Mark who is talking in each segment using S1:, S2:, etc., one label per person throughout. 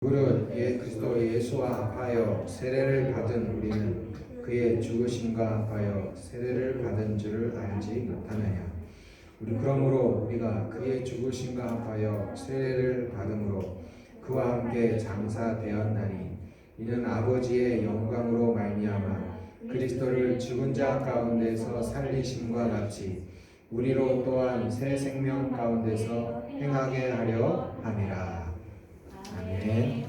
S1: 무릇 그리스도 예수와 합하여 세례를 받은 우리는 그의 죽으심과 합하여 세례를 받은 줄을 알지 못하느냐. 우리 그러므로 우리가 그의 죽으심과 합하여 세례를 받음으로 그와 함께 장사되었나니 이는 아버지의 영광으로 말미암아 그리스도를 죽은 자 가운데서 살리심과 같이 우리로 또한 새 생명 가운데서 행하게 하려 함이라. 아멘.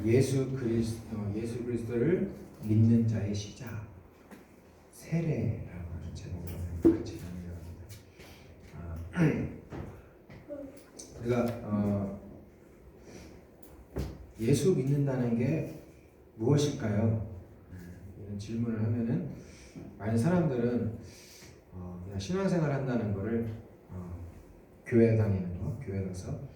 S1: 예수 그리스도를 믿는 자의 시작, 세례라고 하는 제목으로 같이 나누려합니다. 우리가 예수 믿는다는 게 무엇일까요? 이런 질문을 하면은 많은 사람들은 그냥 신앙생활 한다는 거를 교회 다니는 거, 교회 가서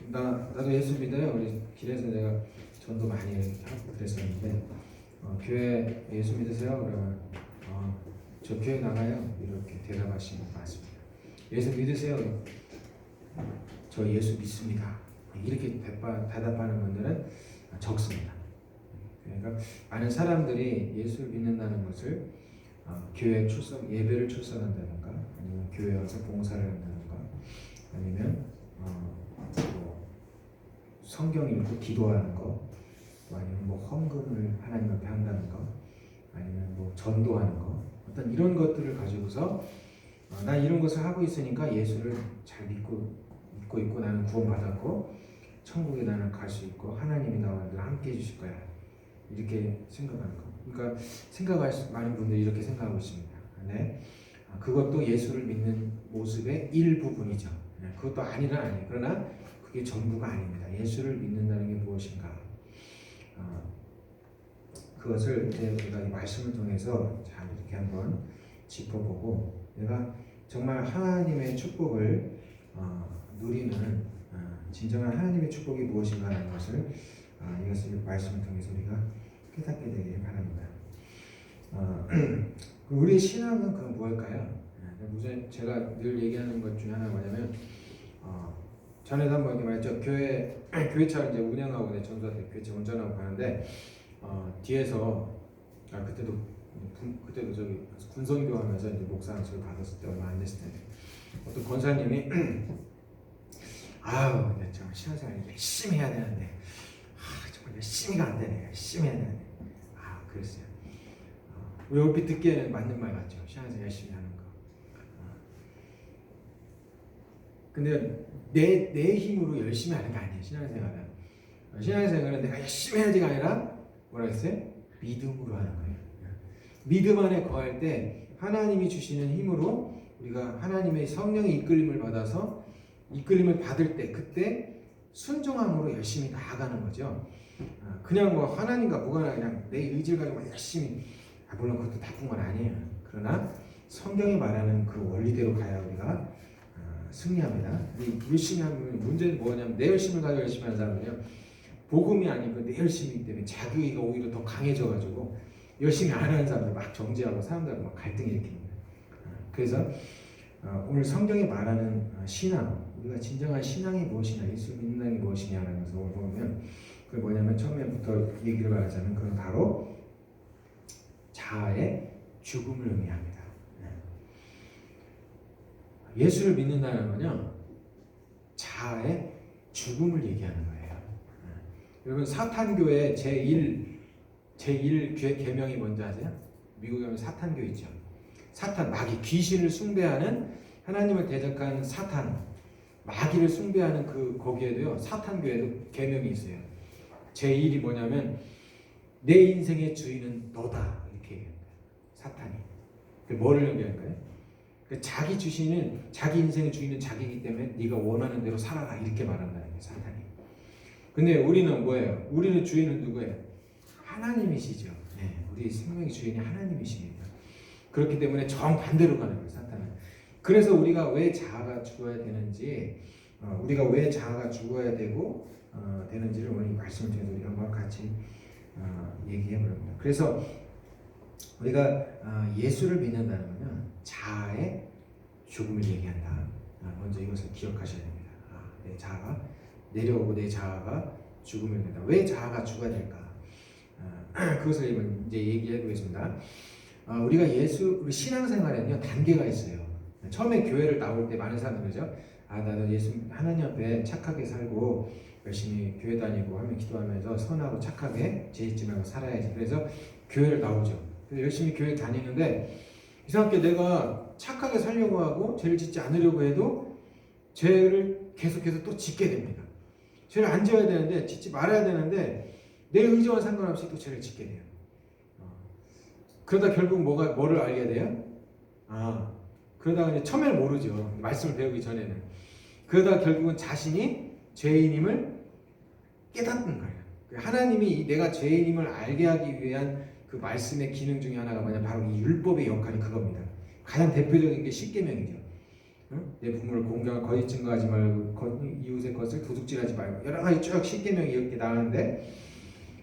S1: 나도 예수 믿어요. 우리 길에서 내가 전도 많이 하고 그랬었는데 교회 예수 믿으세요? 그러면 저 교회 나가요. 이렇게 대답하시는 것 같습니다. 예수 믿으세요? 저 예수 믿습니다. 이렇게 대답하는 분들은 적습니다. 그러니까 많은 사람들이 예수를 믿는다는 것을 교회 예배를 출석한다든가 아니면 교회 와서 봉사를 한다든가 아니면 뭐 성경 읽고 기도하는 거, 아니면 뭐 헌금을 하나님 앞에 한다는 거, 아니면 뭐 전도하는 거, 어떤 이런 것들을 가지고서 나 이런 것을 하고 있으니까 예수를 잘 믿고 있고 나는 구원받았고 천국에 나는 갈 수 있고 하나님이 나와 늘 함께 해주실 거야, 이렇게 생각하는 거. 그러니까 많은 분들이 이렇게 생각하고 있습니다. 네, 그것도 예수를 믿는 모습의 일부분이죠. 그것도 아니라 아니에요. 그러나 그게 전부가 아닙니다. 예수를 믿는다는 게 무엇인가? 그것을 이제 우리가 이 말씀을 통해서 잘 이렇게 한번 짚어보고, 내가 정말 하나님의 축복을 누리는 진정한 하나님의 축복이 무엇인가라는 것을 이것을 말씀을 통해서 우리가 깨닫게 되길 바랍니다. 우리의 신앙은 그건 무엇일까요? 우선 제가 늘 얘기하는 것 중에 하나가 뭐냐면, 전에도 한번 이렇게 말했죠. 교회차 이제 운영하고 전도할 때 교회차 운전하고 가는데 뒤에서 그때도 저기 군선교 하면서 이제 목사 안수를 받았을 때 얼마 안 됐을 텐데 어떤 권사님이 정말 신앙생활 열심히 해야 되는데 정말 열심히가 안 되네. 열심히 해야 되는데 그랬어요. 우리 얼핏 듣기에는 맞는 말 같죠. 신앙생활 열심히 하는 거. 근데 내 힘으로 열심히 하는 게 아니에요. 신앙생활은 내가 열심히 해야지가 아니라 뭐라 했어요? 믿음으로 하는 거예요. 믿음 안에 거할 때 하나님이 주시는 힘으로 우리가 하나님의 성령의 이끌림을 받아서 이끌림을 받을 때 그때 순종함으로 열심히 나아가는 거죠. 그냥 뭐 하나님과 무관하게 그냥 내 의지를 가지고 열심히, 물론 그것도 나쁜 건 아니에요. 그러나 성경이 말하는 그 원리대로 가야 우리가 승리합니다. 열심히 하면 문제는 뭐냐면 내 열심을 가지고 열심히 하는 사람은요, 복음이 아니고 내 열심이기 때문에 자기가 오히려 더 강해져가지고 열심히 안 하는 사람들 막 정죄하고 사람들하고 막 갈등이 일으킵니다. 그래서 오늘 성경이 말하는 신앙, 우리가 진정한 신앙이 무엇이냐, 예수 믿는 게 무엇이냐라는 것을 보면 그게 뭐냐면 처음에부터 얘기를 하자면 그건 바로 자아의 죽음을 의미합니다. 예수를 믿는다는 건요, 자아의 죽음을 얘기하는 거예요. 여러분 사탄교의 제1 계명이 뭔지 아세요? 미국에 보면 사탄교 있죠. 사탄, 마귀, 귀신을 숭배하는, 하나님을 대적한 사탄, 마귀를 숭배하는 거기에도요, 사탄교에도 계명이 있어요. 제1이 뭐냐면 내 인생의 주인은 너다, 이렇게 얘기합니다. 사탄이. 뭐를 얘기하는 거예요? 자기 인생의 주인은 자기이기 때문에 네가 원하는 대로 살아라, 이렇게 말한다는 거예요, 사탄이. 근데 우리는 뭐예요? 우리는 주인은 누구예요? 하나님이시죠. 우리 생명의 주인이 하나님이십니다. 그렇기 때문에 정반대로 가는 거예요, 사탄은. 그래서 우리가 왜 자아가 죽어야 되는지, 우리가 왜 자아가 죽어야 되고 되는지를 오늘 이 말씀을 통해서 우리가 한번 같이 얘기해 보렵니다. 그래서 우리가 예수를 믿는다는 것은 자아의 죽음을 얘기한다. 먼저 이것을 기억하셔야 됩니다. 내 자아가 내려오고 내 자아가 죽으면 된다. 왜 자아가 죽어야 될까? 그것을 이제 얘기해 보겠습니다. 우리가 우리 신앙생활에는요 단계가 있어요. 처음에 교회를 나올 때 많은 사람들이 그러죠. 나도 하나님 앞에 착하게 살고 열심히 교회 다니고 하면 기도하면서 선하고 착하게 죄 짓지 말고 살아야지. 그래서 교회를 나오죠. 그래서 열심히 교회 다니는데 이상하게 내가 착하게 살려고 하고 죄를 짓지 않으려고 해도 죄를 계속해서 또 짓게 됩니다. 죄를 안 지어야 되는데 짓지 말아야 되는데 내 의지와 상관없이 또 죄를 짓게 돼요. 그러다 결국 뭐를 알게 돼요? 그러다가 이제 처음에는 모르죠. 말씀을 배우기 전에는. 그러다 결국은 자신이 죄인임을 깨닫는 거예요. 하나님이 내가 죄인임을 알게 하기 위한 그 말씀의 기능 중에 하나가 뭐냐, 바로 이 율법의 역할이 그겁니다. 가장 대표적인 게 십계명이죠. 내 부모를 공경하고 거짓 증거하지 말고 이웃의 것을 도둑질하지 말고 여러 가지 쭉 십계명이 이렇게 나오는데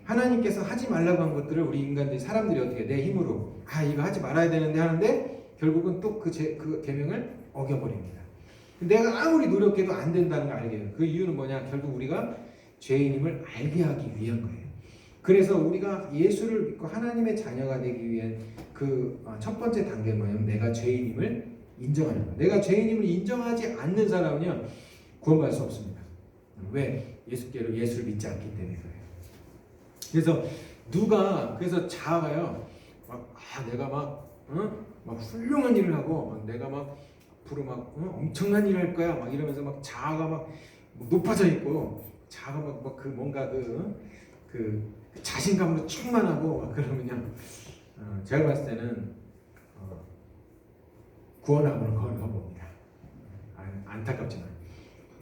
S1: 하나님께서 하지 말라고 한 것들을 우리 인간들이 사람들이 어떻게 내 힘으로 이거 하지 말아야 되는데 하는데 결국은 또 그 계명을 어겨버립니다. 내가 아무리 노력해도 안 된다는 걸 알게 해요. 그 이유는 뭐냐? 결국 우리가 죄인임을 알게 하기 위한 거예요. 그래서 우리가 예수를 믿고 하나님의 자녀가 되기 위한 그 첫 번째 단계는 뭐냐면 내가 죄인임을 인정하는 거예요. 내가 죄인임을 인정하지 않는 사람은요 구원받을 수 없습니다. 왜? 예수를 믿지 않기 때문에 그래요. 그래서 자아가요 내가 막 훌륭한 일을 하고 내가 막 앞으로 엄청난 일을 할 거야 막 이러면서 막 자아가 막 높아져 있고 자아가 막 그 뭔가 그 자신감으로 충만하고 막 그러면요 제가 봤을 때는 구원하고는 거리가 봅니다. 안타깝지만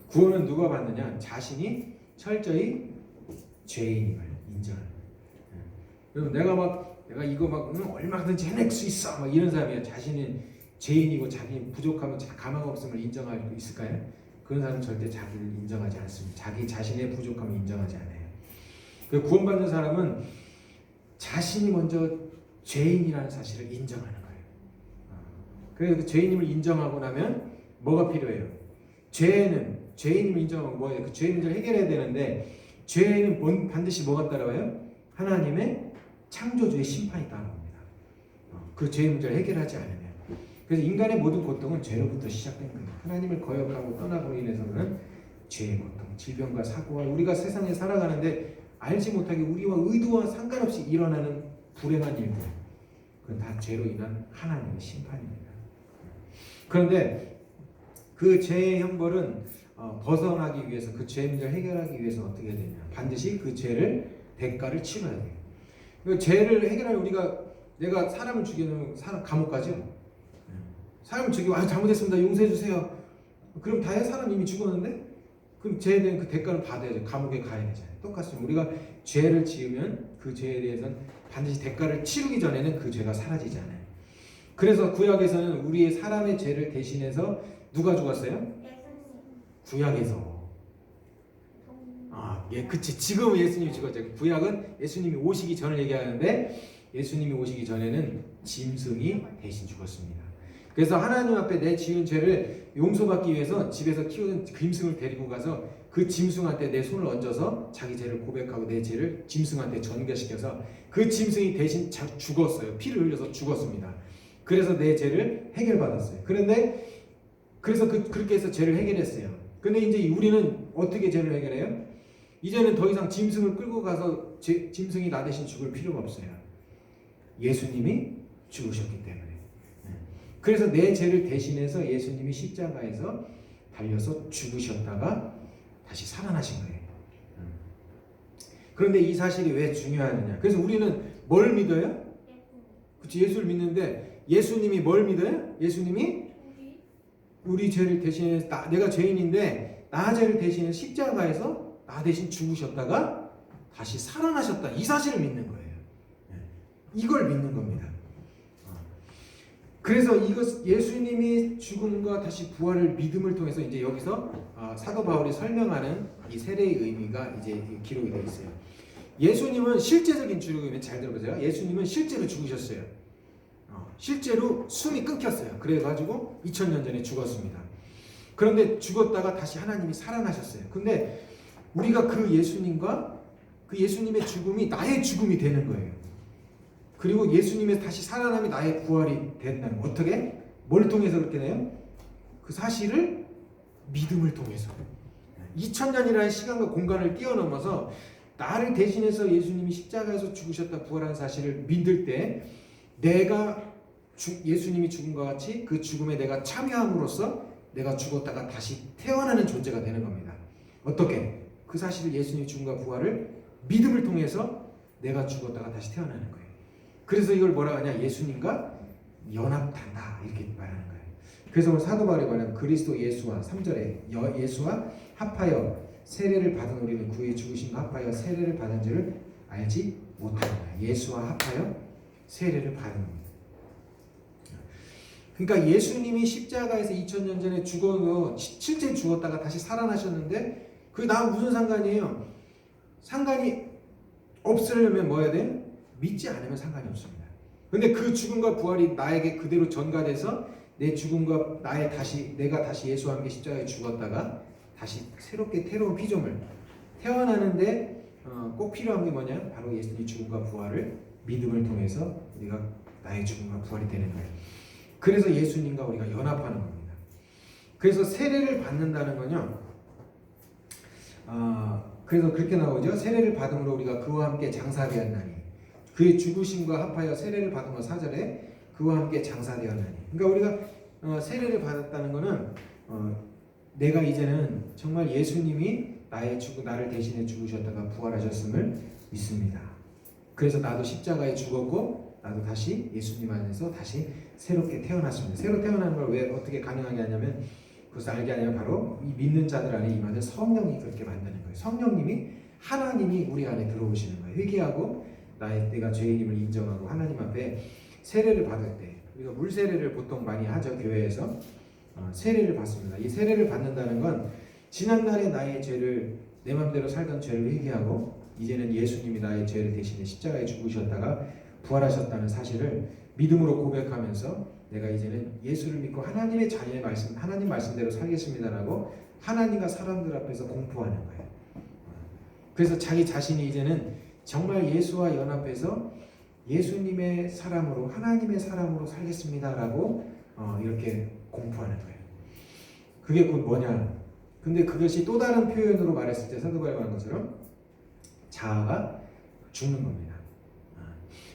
S1: 구원은 누가 받느냐? 자신이 철저히 죄인임을 인정하는 거예요. 그리고 내가 이거 얼마든지 해낼 수 있어 막 이런 사람이에요. 자신이 죄인이고 자기 부족함은 가망 없음을 인정할 수 있을까요? 그런 사람은 절대 자기를 인정하지 않습니다. 자기 자신의 부족함을 인정하지 않아요. 그 구원받는 사람은 자신이 먼저 죄인이라는 사실을 인정하는 거예요. 그래서 그 죄인임을 인정하고 나면 뭐가 필요해요? 죄인임을 인정하고 뭐예요? 그 죄 문제를 해결해야 되는데 죄는 반드시 뭐가 따라와요? 하나님의 창조주의 심판이 따라옵니다. 그 죄 문제를 해결하지 않으면. 그래서 인간의 모든 고통은 죄로부터 시작된 거예요. 하나님을 거역하고 떠나고 인해서는 죄의 고통, 질병과 사고와 우리가 세상에 살아가는데 알지 못하게 우리와 의도와 상관없이 일어나는 불행한 일들, 그건 다 죄로 인한 하나님의 심판입니다. 그런데 그 죄의 형벌은 벗어나기 위해서 그 죄 문제를 해결하기 위해서 어떻게 해야 되냐? 반드시 그 죄를 대가를 치러야 돼요. 그 죄를 해결하려 내가 사람을 죽이면 사람 감옥 가죠. 사람을 죽이고 잘못했습니다 용서해 주세요. 그럼 다해? 사람 이미 죽었는데? 그럼 죄에 대한 그 대가를 받아야죠. 감옥에 가야 되잖아요. 똑같습니다. 우리가 죄를 지으면 그 죄에 대해서는 반드시 대가를 치르기 전에는 그 죄가 사라지지 않아요. 그래서 구약에서는 우리의 사람의 죄를 대신해서 누가 죽었어요? 구약에서. 그치. 지금 예수님이 죽었죠. 구약은 예수님이 오시기 전을 얘기하는데 예수님이 오시기 전에는 짐승이 대신 죽었습니다. 그래서 하나님 앞에 내 지은 죄를 용서받기 위해서 집에서 키우는 짐승을 데리고 가서 그 짐승한테 내 손을 얹어서 자기 죄를 고백하고 내 죄를 짐승한테 전가시켜서 그 짐승이 대신 죽었어요. 피를 흘려서 죽었습니다. 그래서 내 죄를 해결받았어요. 그래서 그렇게 해서 죄를 해결했어요. 근데 이제 우리는 어떻게 죄를 해결해요? 이제는 더 이상 짐승을 끌고 가서 짐승이 나 대신 죽을 필요가 없어요. 예수님이 죽으셨기 때문에. 그래서 내 죄를 대신해서 예수님이 십자가에서 달려서 죽으셨다가 다시 살아나신 거예요. 그런데 이 사실이 왜 중요하느냐? 그래서 우리는 뭘 믿어요? 그치, 예수를 믿는데 예수님이 뭘 믿어요? 예수님이 우리 죄를 대신해서 내가 죄인인데 나 죄를 대신해 십자가에서 나 대신 죽으셨다가 다시 살아나셨다. 이 사실을 믿는 거예요. 이걸 믿는 겁니다. 그래서 이것 예수님이 죽음과 다시 부활을 믿음을 통해서 이제 여기서 사도 바울이 설명하는 이 세례의 의미가 이제 기록이 되어 있어요. 예수님은 실제적인 죽음이 잘 들어보세요. 예수님은 실제로 죽으셨어요. 실제로 숨이 끊겼어요. 그래가지고 2000년 전에 죽었습니다. 그런데 죽었다가 다시 하나님이 살아나셨어요. 근데 우리가 그 예수님과 그 예수님의 죽음이 나의 죽음이 되는 거예요. 그리고 예수님의 다시 살아남이 나의 부활이 된다는 거. 어떻게? 뭘 통해서 그렇게 돼요? 그 사실을 믿음을 통해서 2000년이라는 시간과 공간을 뛰어넘어서 나를 대신해서 예수님이 십자가에서 죽으셨다 부활한 사실을 믿을 때 내가 예수님이 죽은 것 같이 그 죽음에 내가 참여함으로써 내가 죽었다가 다시 태어나는 존재가 되는 겁니다. 어떻게? 그 사실을 예수님이 죽음과 부활을 믿음을 통해서 내가 죽었다가 다시 태어나는 거예요. 그래서 이걸 뭐라 하냐? 예수님과 연합한다 이렇게 말하는 거예요. 그래서 오늘 사도 바울이 말하는 그리스도 예수와 3절에 예수와 합하여 세례를 받은 우리는 그의 죽으심과 합하여 세례를 받은 줄을 알지 못한다. 예수와 합하여 세례를 받은 겁니다. 그러니까 예수님이 십자가에서 2000년 전에 실제 죽었다가 다시 살아나셨는데 그게 나하고 무슨 상관이에요? 상관이 없으려면 뭐 해야 돼? 믿지 않으면 상관이 없습니다. 근데 그 죽음과 부활이 나에게 그대로 전가돼서 내 죽음과 내가 다시 예수와 함께 십자가에 죽었다가 다시 새롭게 새로운 피조물 태어나는데 꼭 필요한 게 뭐냐? 바로 예수님의 죽음과 부활을 믿음을 통해서 우리가 나의 죽음과 부활이 되는 거예요. 그래서 예수님과 우리가 연합하는 겁니다. 그래서 세례를 받는다는 건요. 그래서 그렇게 나오죠. 세례를 받음으로 우리가 그와 함께 장사되었나니 그의 죽으심과 합하여 세례를 받음으로 4절에 그와 함께 장사되었나니. 그러니까 우리가 세례를 받았다는 것은 내가 이제는 정말 예수님이 나를 대신해 죽으셨다가 부활하셨음을 믿습니다. 그래서 나도 십자가에 죽었고 나도 다시 예수님 안에서 다시 새롭게 태어났습니다. 새로 태어나는 걸 왜 어떻게 가능하게 하냐면 그것을 알게 하냐면 바로 이 믿는 자들 안에 임하는 성령이 그렇게 만드는 거예요. 성령님이 하나님이 우리 안에 들어오시는 거예요. 회개하고 내가 죄인임을 인정하고 하나님 앞에 세례를 받을 때 우리가 물 세례를 보통 많이 하죠. 교회에서 세례를 받습니다. 이 세례를 받는다는 건 지난날의 나의 죄를 내 마음대로 살던 죄를 회개하고 이제는 예수님이 나의 죄를 대신해 십자가에 죽으셨다가 부활하셨다는 사실을 믿음으로 고백하면서 내가 이제는 예수를 믿고 하나님의 자녀의 말씀, 하나님 말씀대로 살겠습니다라고 하나님과 사람들 앞에서 공포하는 거예요. 그래서 자기 자신이 이제는 정말 예수와 연합해서 예수님의 사람으로 하나님의 사람으로 살겠습니다라고 이렇게 공포하는 거예요. 그게 곧 뭐냐? 근데 그것이 또 다른 표현으로 말했을 때 사도 바울이 말한 것처럼 자아가 죽는 겁니다.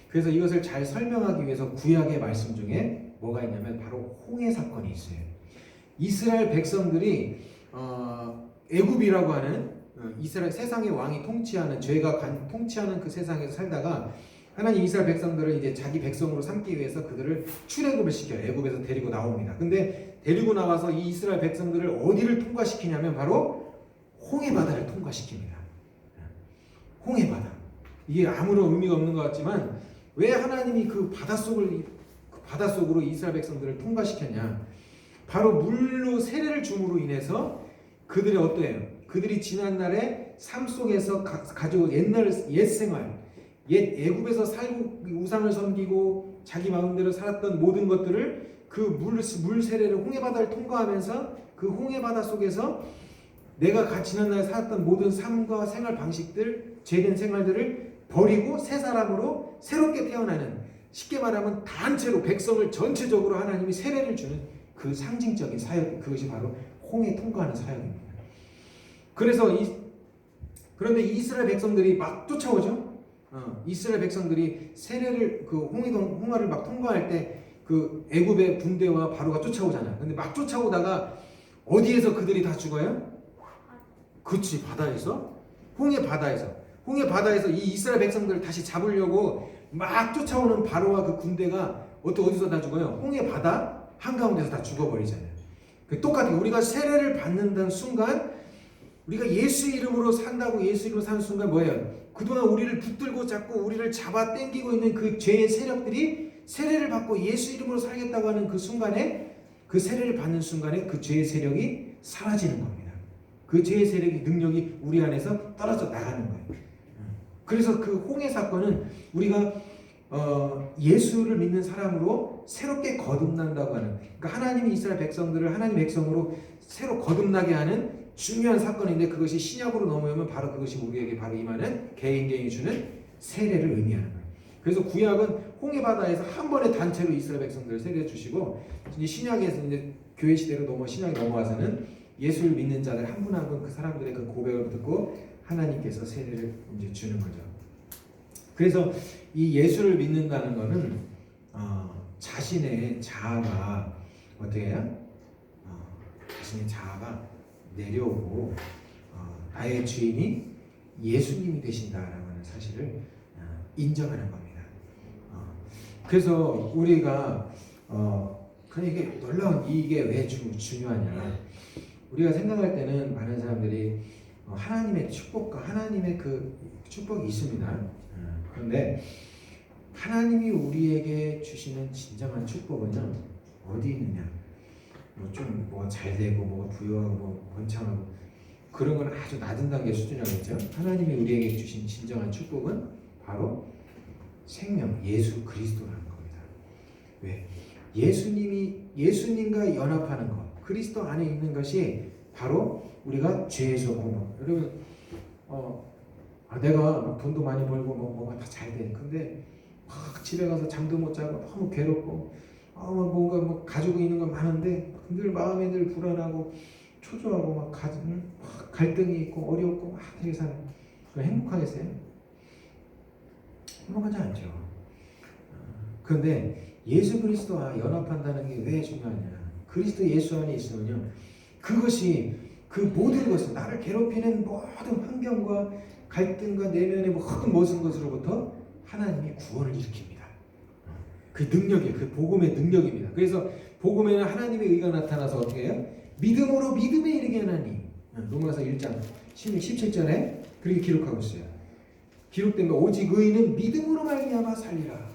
S1: 그래서 이것을 잘 설명하기 위해서 구약의 말씀 중에 뭐가 있냐면 바로 홍해 사건이 있어요. 이스라엘 백성들이 애굽이라고 하는 이스라엘 세상의 왕이 통치하는 통치하는 그 세상에서 살다가 하나님 이스라엘 백성들을 이제 자기 백성으로 삼기 위해서 그들을 출애굽을 시켜요. 애굽에서 데리고 나옵니다. 근데 데리고 나와서 이 이스라엘 백성들을 어디를 통과시키냐면 바로 홍해 바다를 통과시킵니다. 홍해 바다. 이게 아무런 의미가 없는 것 같지만 왜 하나님이 그 바닷속으로 이스라엘 백성들을 통과시켰냐? 바로 물로 세례를 줌으로 인해서 그들이 어떠해요? 그들이 지난날의 삶 속에서 가지고 옛날 옛 생활, 옛 애굽에서 살고 우상을 섬기고 자기 마음대로 살았던 모든 것들을 그 물 세례를 홍해 바다를 통과하면서 그 홍해 바다 속에서 내가 지난날 살았던 모든 삶과 생활 방식들, 죄된 생활들을 버리고 새 사람으로 새롭게 태어나는, 쉽게 말하면 단체로 백성을 전체적으로 하나님이 세례를 주는 그 상징적인 사역, 그것이 바로 홍해 통과하는 사역입니다. 그런데 이스라엘 백성들이 막 쫓아오죠. 이스라엘 백성들이 세례를 그 홍해를 막 통과할 때 그 애굽의 군대와 바로가 쫓아오잖아요. 근데 막 쫓아오다가 어디에서 그들이 다 죽어요? 그치, 바다에서. 홍해 바다에서 이 이스라엘 백성들을 다시 잡으려고 막 쫓아오는 바로와 그 군대가 어디서 다 죽어요? 홍해 바다 한가운데서 다 죽어버리잖아요. 똑같아요. 우리가 세례를 받는다는 순간, 우리가 예수 이름으로 산다고 예수 이름으로 사는 순간 뭐예요? 그동안 우리를 붙들고 잡고 우리를 잡아 당기고 있는 그 죄의 세력들이 세례를 받고 예수 이름으로 살겠다고 하는 그 순간에, 그 세례를 받는 순간에 그 죄의 세력이 사라지는 겁니다. 그 죄의 세력이, 능력이 우리 안에서 떨어져 나가는 거예요. 그래서 그 홍해 사건은 우리가 예수를 믿는 사람으로 새롭게 거듭난다고 하는, 그러니까 하나님이 이스라엘 백성들을 하나님 백성으로 새로 거듭나게 하는 중요한 사건인데, 그것이 신약으로 넘어오면 바로 그것이 우리에게 바로 임하는 개인이 주는 세례를 의미하는 거예요. 그래서 구약은 홍해 바다에서 한 번에 단체로 이스라엘 백성들을 세례 주시고, 이제 신약에서 이제 교회 시대로 신약이 넘어와서는 예수를 믿는 자들 한 분 한 분 그 사람들의 그 고백을 듣고 하나님께서 세례를 이제 주는 거죠. 그래서 이 예수를 믿는다는 것은 자신의 자아가 어떻게 해요? 자신의 자아가 내려오고 나의 주인이 예수님이 되신다라고 하는 사실을 인정하는 겁니다. 그래서 우리가 그냥 이게 놀라운, 이게 왜 중요하냐? 우리가 생각할 때는 많은 사람들이 하나님의 축복과 하나님의 그 축복이 있습니다. 그런데 하나님이 우리에게 주시는 진정한 축복은요, 어디 있느냐? 좀 잘 되고 부유하고 번창하고 그런 건 아주 낮은 단계 수준이라고 했죠. 하나님이 우리에게 주신 진정한 축복은 바로 생명, 예수 그리스도라는 겁니다. 왜? 예수님과 연합하는 것, 그리스도 안에 있는 것이 바로 우리가 죄에서 구원. 여러분, 내가 막 돈도 많이 벌고 뭐가 다 잘 돼. 근데 막 집에 가서 잠도 못 자고 너무 괴롭고, 뭔가 가지고 있는 건 많은데 늘 마음에 늘 불안하고 초조하고 막 갈등이 있고 어렵고 막 되게 사는. 그럼 행복하겠어요? 행복하지 않죠. 그런데 예수 그리스도와 연합한다는 게 왜 중요하냐? 그리스도 예수 안에 있으면요, 그것이 그 모든 것을, 나를 괴롭히는 모든 환경과 갈등과 내면의 모든 것으로부터 하나님이 구원을 일으킵니다. 그 능력이, 그 복음의 능력입니다. 그래서 복음에는 하나님의 의가 나타나서 어떻게 해요? 믿음으로 믿음에 이르게 하나니. 로마서 1장 17절에 그렇게 기록하고 있어요. 기록된 거, 오직 의인은 믿음으로 말미암아 살리라.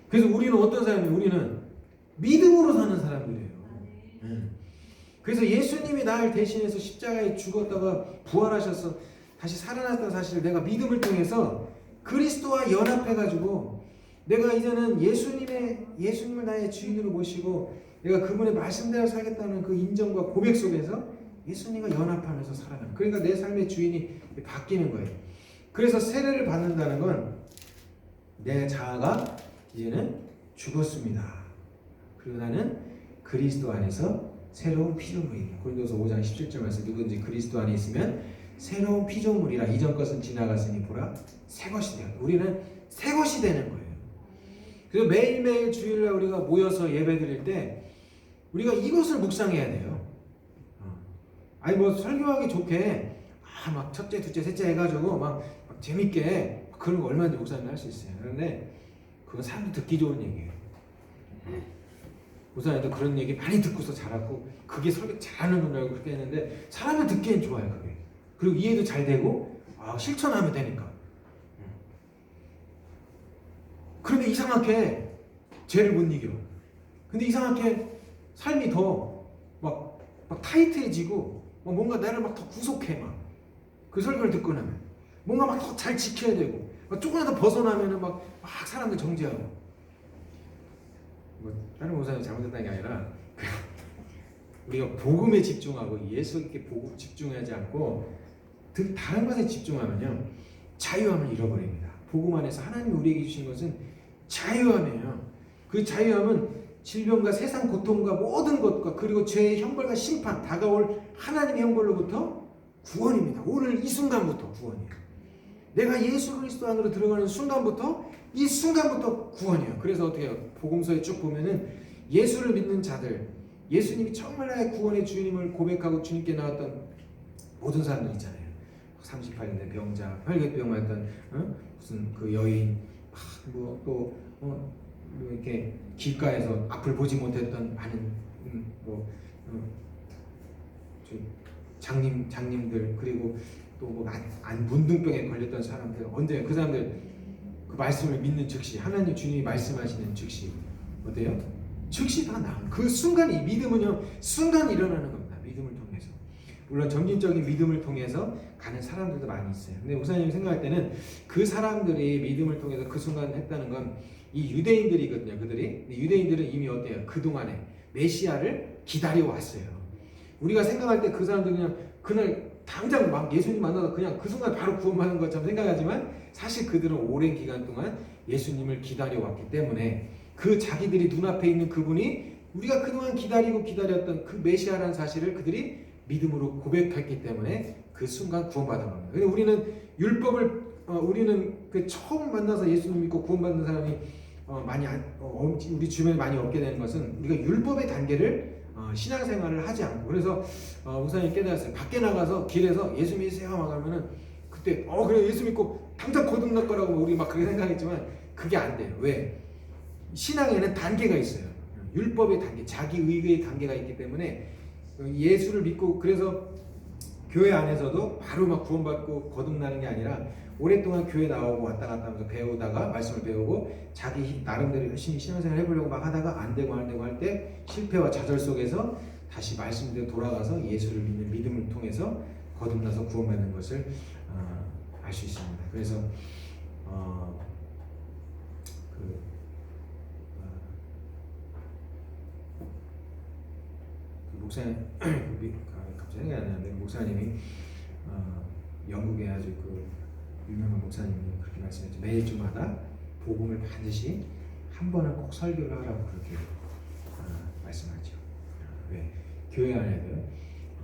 S1: 그래서 우리는 어떤 사람이에요? 우리는 믿음으로 사는 사람들이에요. 그래서 예수님이 나를 대신해서 십자가에 죽었다가 부활하셔서 다시 살아났다는 사실을 내가 믿음을 통해서 그리스도와 연합해가지고, 내가 이제는 예수님을 나의 주인으로 모시고 내가 그분의 말씀대로 살겠다는 그 인정과 고백 속에서 예수님과 연합하면서 살아가는, 그러니까 내 삶의 주인이 바뀌는 거예요. 그래서 세례를 받는다는 건 내 자아가 이제는 죽었습니다. 그리고 나는 그리스도 안에서 새로운 피조물이다. 고린도서 5장 17절 말씀, 누구든지 그리스도 안에 있으면 새로운 피조물이라. 이전 것은 지나갔으니 보라 새 것이 되었다. 우리는 새 것이 되는 거예요. 그래서 매일매일 주일날 우리가 모여서 예배드릴 때 우리가 이것을 묵상해야 돼요. 설교하기 좋게 막 첫째, 둘째, 셋째 해가지고 막 재밌게 그런 거 얼마든지 목사님 할 수 있어요. 그런데 그건 사람들 듣기 좋은 얘기예요. 목사님도 그런 얘기 많이 듣고서 잘하고 그게 설교 잘하는 분이라고 그렇게 했는데, 사람을 듣기엔 좋아요 그게. 그리고 이해도 잘 되고 실천하면 되니까. 그런데 이상하게 죄를 못 이겨. 근데 이상하게 삶이 더 막 타이트해지고 뭔가 나를 막 더 구속해. 그 설교를 듣고 나면 뭔가 막 더 잘 지켜야 되고, 조금이라도 벗어나면은 막 사람들 정죄하고. 다른 목사님 잘못했다는 게 아니라 우리가 복음에 집중하고 예수께 복음 집중하지 않고 다른 것에 집중하면요, 자유함을 잃어버립니다. 복음 안에서 하나님이 우리에게 주신 것은 자유함이에요. 그 자유함은 질병과 세상 고통과 모든 것과 그리고 죄의 형벌과 심판, 다가올 하나님의 형벌로부터 구원입니다. 오늘 이 순간부터 구원이에요. 내가 예수 그리스도 안으로 들어가는 순간부터, 이 순간부터 구원이에요. 그래서 어떻게 해요? 복음서에 쭉 보면은 예수를 믿는 자들, 예수님이 정말 나의 구원의 주님을 고백하고 주님께 나왔던 모든 사람들 있잖아요. 38년의 병자, 혈액병 왔던 무슨 그 여인, 이렇게 길가에서 앞을 보지 못했던 많은 장님들, 그리고 또 문둥병에 걸렸던 사람들, 언제 그 사람들 그 말씀을 믿는 즉시, 하나님 주님이 말씀하시는 즉시 어때요? 즉시 다 나온 그 순간이, 믿음은요 순간 일어나는 겁니다. 믿음을 통해서 물론 점진적인 믿음을 통해서 가는 사람들도 많이 있어요. 근데 목사님이 생각할 때는 그 사람들이 믿음을 통해서 그 순간 했다는 건 이 유대인들이거든요. 그들이. 근데 유대인들은 이미 어때요? 그동안에 메시아를 기다려 왔어요. 우리가 생각할 때 그 사람들은 그냥 그날 당장 막 예수님 만나서 그냥 그 순간 바로 구원받는 것처럼 생각하지만 사실 그들은 오랜 기간 동안 예수님을 기다려 왔기 때문에 그 자기들이 눈앞에 있는 그분이 우리가 그동안 기다리고 기다렸던 그 메시아라는 사실을 그들이 믿음으로 고백했기 때문에 그 순간 구원받은 겁니다. 근데 우리는 율법을 우리는 그 처음 만나서 예수님 믿고 구원받는 사람이 우리 주변에 많이 없게 되는 것은 우리가 율법의 단계를 신앙생활을 하지 않고 그래서 목사님 깨달았어요. 밖에 나가서 길에서 예수 믿으세요 막 하면은 그때 그래 예수 믿고 당장 거듭날 거라고 우리 막 그렇게 생각했지만 그게 안 돼요. 왜? 신앙에는 단계가 있어요. 율법의 단계, 자기 의의 단계가 있기 때문에 예수를 믿고 그래서 교회 안에서도 바로 막 구원받고 거듭나는 게 아니라 오랫동안 교회 나오고 왔다 갔다 하면서 배우다가 말씀을 배우고 자기 나름대로 열심히 신앙생활 해보려고 막 하다가 안 되고 할 때 실패와 좌절 속에서 다시 말씀대로 돌아가서 예수를 믿는 믿음을 통해서 거듭나서 구원받는 것을 알 수 있습니다. 그래서 목사님 갑자기 생각이 안 나는데 목사님이 영국의 아주 그 유명한 목사님이 그렇게 말씀했죠. 매일 주마다 복음을 반드시 한 번은 꼭 설교를 하라고 그렇게 말씀하죠. 왜? 교회 안에도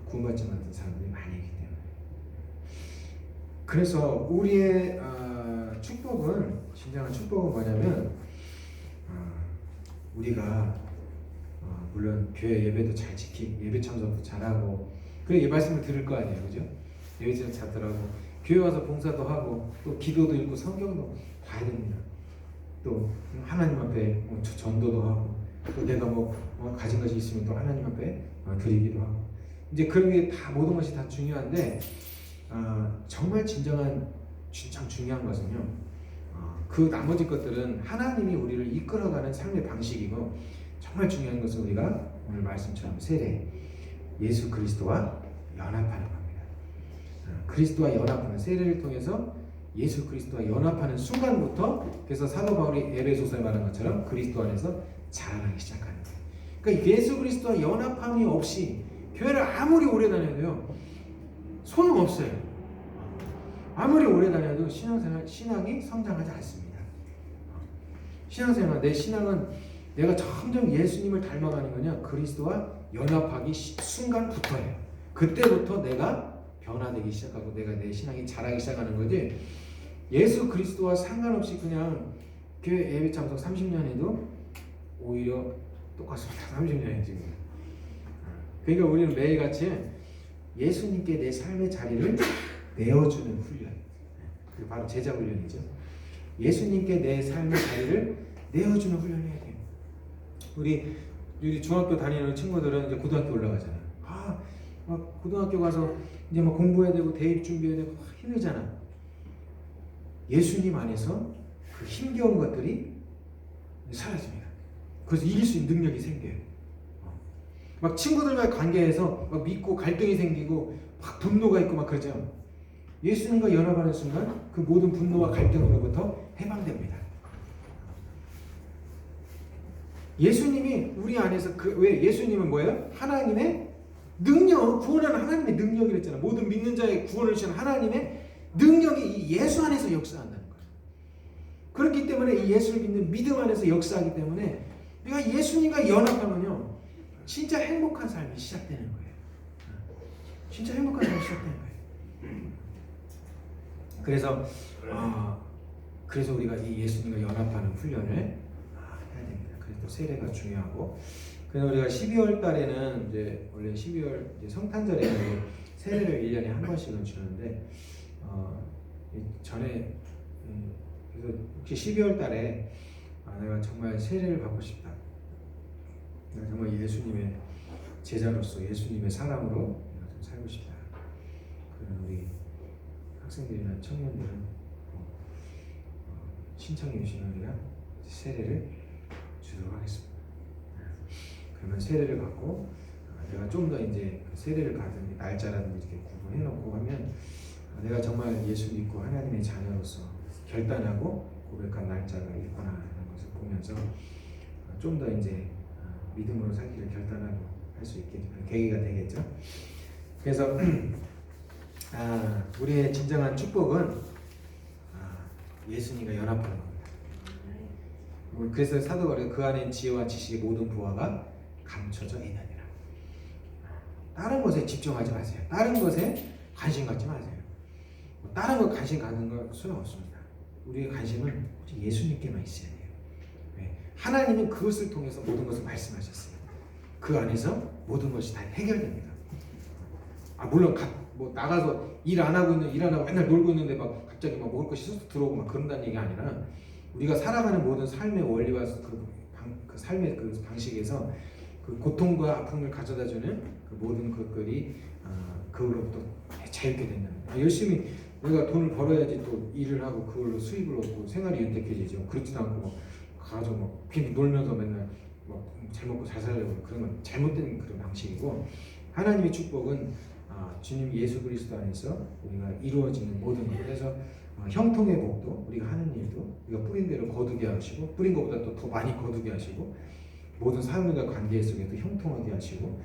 S1: 구원받지 못한 사람들이 많이 있기 때문에. 그래서 우리의 축복은 진정한 축복은 뭐냐면 우리가 물론 교회 예배도 잘 지키고 예배 참석도 잘하고 그래 이 말씀을 들을 거 아니에요, 그죠? 예배 참석 잘하고 교회 와서 봉사도 하고 또 기도도 읽고 성경도 봐야 됩니다. 또 하나님 앞에 전도도 하고 또 내가 가진 것이 있으면 또 하나님 앞에 드리기도 하고 이제 그런 게 다 모든 것이 다 중요한데 정말 진짜 중요한 것은요. 그 나머지 것들은 하나님이 우리를 이끌어가는 삶의 방식이고 정말 중요한 것은 우리가 오늘 말씀처럼 세례, 예수 그리스도와 연합하는 겁니다. 그리스도와 연합하는 세례를 통해서 예수 그리스도와 연합하는 순간부터 그래서 사도 바울이 에베소서에 말한 것처럼 그리스도 안에서 자라나기 시작하는 거예요. 그러니까 예수 그리스도와 연합함이 없이 교회를 아무리 오래 다녀도요 소용없어요. 아무리 오래 다녀도 신앙이 성장하지 않습니다. 신앙생활, 내 신앙은 내가 점점 예수님을 닮아가는 거냐 그리스도와 연합하기 순간부터예요. 그때부터 내가 변화되기 시작하고 내가 내 신앙이 자라기 시작하는 거지 예수 그리스도와 상관없이 그냥 교회 예배 참석 30년 해도 오히려 똑같습니다. 30년이 지금. 그러니까 우리는 매일같이 예수님께 내 삶의 자리를 내어주는 훈련. 그게 바로 제자 훈련이죠. 예수님께 내 삶의 자리를 내어주는 훈련을 해야 돼요. 우리 중학교 다니는 친구들은 이제 고등학교 올라가잖아요. 막 고등학교 가서 이제 막 공부해야 되고 대입 준비해야 되고 힘들잖아. 예수님 안에서 그 힘겨운 것들이 사라집니다. 그래서 이길 수 있는 능력이 생겨요. 막 친구들과의 관계에서 막 믿고 갈등이 생기고 막 분노가 있고 막 그러죠. 예수님과 연합하는 순간 그 모든 분노와 갈등으로부터 해방됩니다. 예수님이 우리 안에서 왜 예수님은 뭐예요? 하나님의 능력, 구원하는 하나님의 능력이라 했잖아. 모든 믿는 자의 구원을 주시는 하나님의 능력이 이 예수 안에서 역사한다는 거예요. 그렇기 때문에 이 예수를 믿는 믿음 안에서 역사하기 때문에 내가 예수님과 연합하면요 진짜 행복한 삶이 시작되는 거예요. 진짜 행복한 삶이 시작되는 거예요. 그래서 우리가 이 예수님과 연합하는 훈련을 해야 됩니다. 그래서 세례가 중요하고 그래서 우리가 12월 달에는 이제 원래 12월 이제 성탄절에 세례를 1년에 한 번씩은 주는데 전에 그래서 혹시 12월 달에 내가 정말 세례를 받고 싶다. 내가 정말 예수님의 제자로서 예수님의 사람으로 내가 좀 살고 싶다. 그런 우리 학생들이나 청년들은 신청해 주시면 우리가 세례를 주도록 하겠습니다. 그러면 세례를 받고 내가 좀 더 이제 그 세례를 받은 날짜라든지 이렇게 구분해놓고 하면 내가 정말 예수 믿고 하나님의 자녀로서 결단하고 고백한 날짜가 있구나 하는 것을 보면서 좀 더 이제 믿음으로 살기를 결단하고 할 수 있게 계기가 되겠죠. 그래서 우리의 진정한 축복은 예수님과 연합하는 겁니다. 그래서 사도가 그 안에 지혜와 지식의 모든 부하가 감춰져 있느니라. 다른 것에 집중하지 마세요. 다른 것에 관심 갖지 마세요. 다른 것 관심 갖는 것은 없습니다. 우리의 관심은 예수님께만 있어야 돼요. 하나님은 그것을 통해서 모든 것을 말씀하셨어요. 그 안에서 모든 것이 다 해결됩니다. 물론 뭐 나가서 일 안 하고 맨날 놀고 있는데 막 갑자기 막 먹을 것이 쑥 들어오고 막 그런다는 얘기 아니라 우리가 살아가는 모든 삶의 원리와 그 삶의 그 방식에서 그 고통과 아픔을 가져다주는 그 모든 것들이 그걸로부터 자유롭게 된다는 거예요. 열심히 내가 돈을 벌어야지 또 일을 하고 그걸로 수입을 얻고 생활이 윤택해지죠. 그렇지도 않고 뭐 가서 뭐 그냥 놀면서 맨날 뭐 잘 먹고 잘 살려고 그런 건 잘못된 그런 방식이고, 하나님의 축복은 주님 예수 그리스도 안에서 우리가 이루어지는 모든 것. 그래서 형통의 복도 우리가 하는 일도 우리가 뿌린 대로 거두게 하시고, 뿌린 것보다 또 더 많이 거두게 하시고, 모든 삶과 관계 속에도 형통하게 하시고,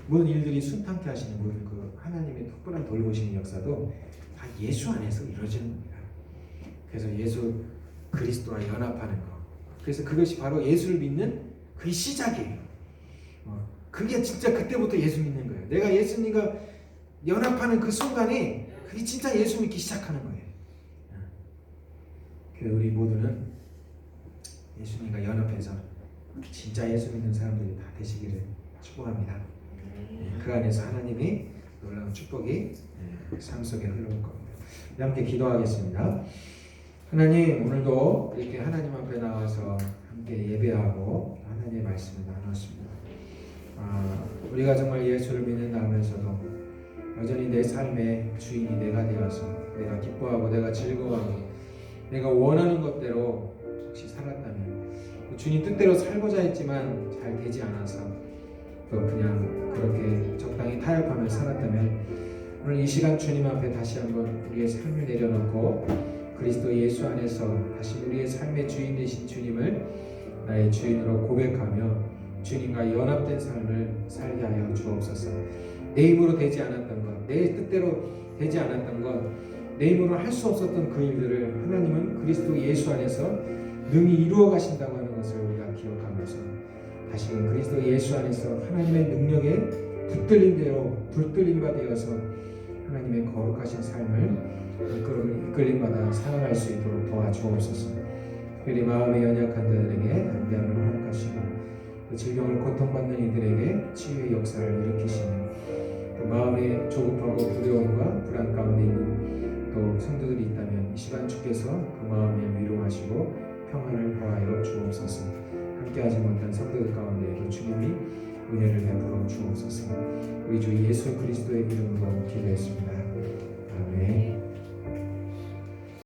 S1: 모든 일들이 순탄케 하시는 모든 그 하나님의 특별한 돌보시는 역사도 다 예수 안에서 이루어지는 겁니다. 그래서 예수 그리스도와 연합하는 것, 그래서 그것이 바로 예수를 믿는 그 시작이에요. 그게 진짜 그때부터 예수 믿는 거예요. 내가 예수님과 연합하는 그 순간에 그게 진짜 예수 믿기 시작하는 거예요. 그래서 우리 모두는 예수님과 연합해서 진짜 예수 믿는 사람들이 다 되시기를 축복합니다. 그 안에서 하나님이 놀라운 축복이 삶 속에 흘러올 겁니다. 함께 기도하겠습니다. 하나님, 오늘도 이렇게 하나님 앞에 나와서 함께 예배하고 하나님의 말씀을 나눴습니다. 우리가 정말 예수를 믿는다 하면서도 여전히 내 삶의 주인이 내가 되어서 내가 기뻐하고 내가 즐거워하고 내가 원하는 것대로 혹시 살았다면, 주님 뜻대로 살고자 했지만 잘 되지 않아서 또 그냥 그렇게 적당히 타협하며 살았다면, 오늘 이 시간 주님 앞에 다시 한번 우리의 삶을 내려놓고 그리스도 예수 안에서 다시 우리의 삶의 주인 되신 주님을 나의 주인으로 고백하며 주님과 연합된 삶을 살게 하여 주옵소서. 내 힘으로 되지 않았던 것, 내 뜻대로 되지 않았던 것, 내 힘으로 할 수 없었던 그 일들을 하나님은 그리스도 예수 안에서 능히 이루어 가신다고 하는 것을 우리가 기억하면서 다시금 그리스도 예수 안에서 하나님의 능력에 붙들린 대로 붙들린 바 되어서 하나님의 거룩하신 삶을 이끌림마다 살아갈 수 있도록 도와주옵소서. 특별히 마음에 연약한 자들에게 담대함을 허락하시고, 또 질병을 고통받는 이들에게 치유의 역사를 일으키시는, 또 마음에 조급하고 두려움과 불안 가운데 있는 또 성도들이 있다면 이 시간 주께서 그 마음에 위로하시고 평안을 더하여 주옵소서. 함께하지 못한 성도들 가운데에도 주님이 은혜를 베풀어 주옵소서. 우리 주 예수 그리스도의 이름으로 기도했습니다. 아멘.